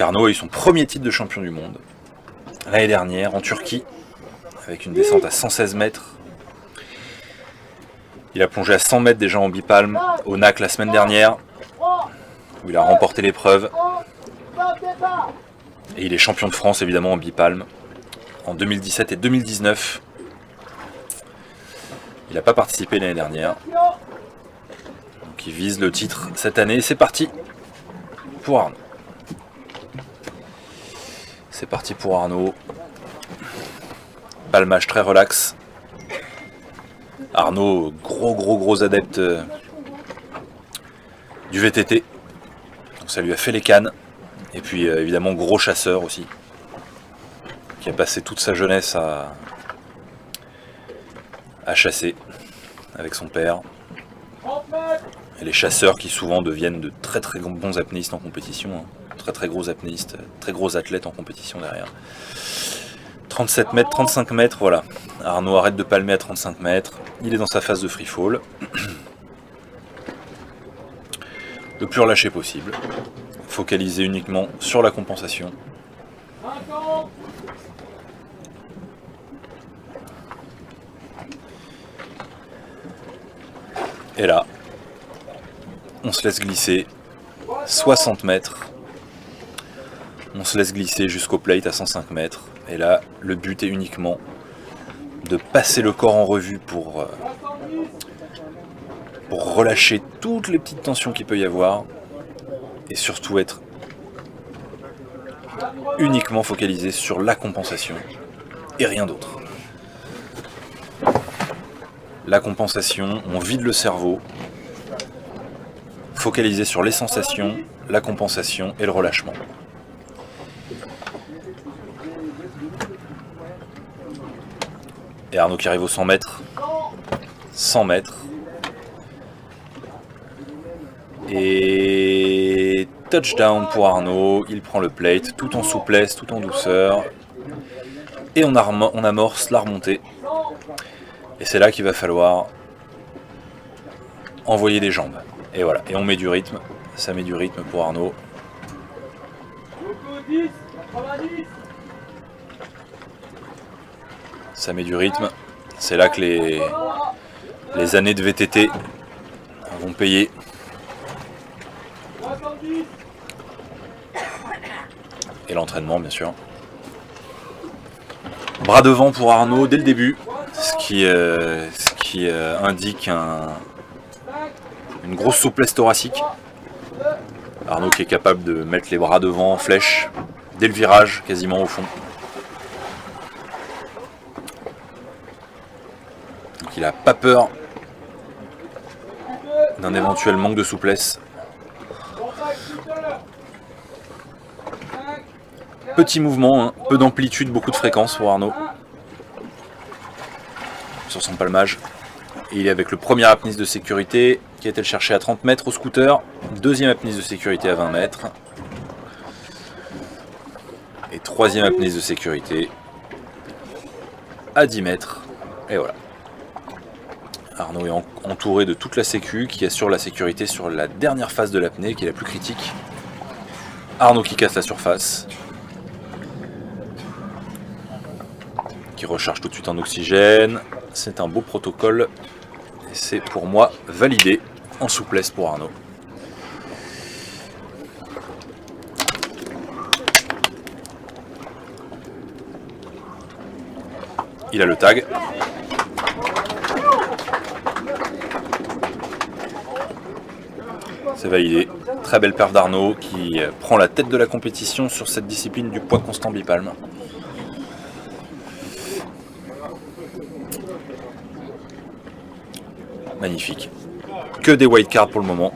Donc Arnaud a eu son premier titre de champion du monde l'année dernière en Turquie, avec une descente à 116 mètres. Il a plongé à 100 mètres déjà en bipalme au NAC la semaine dernière, où il a remporté l'épreuve. Et il est champion de France évidemment en bipalme en 2017 et 2019. Il n'a pas participé l'année dernière. Donc il vise le titre cette année. C'est parti pour Arnaud. C'est parti pour Arnaud. Palmage très relax. Arnaud, gros adepte du VTT. Donc ça lui a fait les cannes. Et puis évidemment gros chasseur aussi. Qui a passé toute sa jeunesse à chasser avec son père. Et les chasseurs qui souvent deviennent de très bons apnéistes en compétition. Hein. Très gros apnéistes, très gros athlètes en compétition derrière. 37 mètres, 35 mètres, voilà. Arnaud arrête de palmer à 35 mètres. Il est dans sa phase de free fall. Le plus relâché possible. Focaliser uniquement sur la compensation. Et là, on se laisse glisser 60 mètres. On se laisse glisser jusqu'au plate à 105 mètres. Et là, le but est uniquement de passer le corps en revue pour relâcher toutes les petites tensions qu'il peut y avoir. Et surtout être uniquement focalisé sur la compensation et rien d'autre. La compensation, on vide le cerveau, focalisé sur les sensations, la compensation et le relâchement. Et Arnaud qui arrive aux 100 mètres. 100 mètres. Et touchdown pour Arnaud. Il prend le plate tout en souplesse, tout en douceur. Et on amorce la remontée. Et c'est là qu'il va falloir envoyer des jambes. Et voilà, et on met du rythme. Ça met du rythme pour Arnaud. Ça met du rythme. C'est là que les années de VTT vont payer. Et l'entraînement, bien sûr. Bras devant pour Arnaud dès le début. Ce qui indique une grosse souplesse thoracique. Arnaud qui est capable de mettre les bras devant en flèche dès le virage, quasiment au fond. Donc il n'a pas peur d'un éventuel manque de souplesse. Petit mouvement, hein, peu d'amplitude, beaucoup de fréquence pour Arnaud. Sur son palmage. Et il est avec le premier apnéiste de sécurité qui a été le chercher à 30 mètres au scooter. Deuxième apnéiste de sécurité à 20 mètres. Et troisième apnéiste de sécurité à 10 mètres. Et voilà. Arnaud est entouré de toute la sécu qui assure la sécurité sur la dernière phase de l'apnée qui est la plus critique. Arnaud qui casse la surface. Qui recharge tout de suite en oxygène. C'est un beau protocole. Et c'est pour moi validé en souplesse pour Arnaud. Il a le tag. C'est validé. Très belle perf d'Arnaud qui prend la tête de la compétition sur cette discipline du poids constant bipalme. Magnifique. Que des wildcards pour le moment.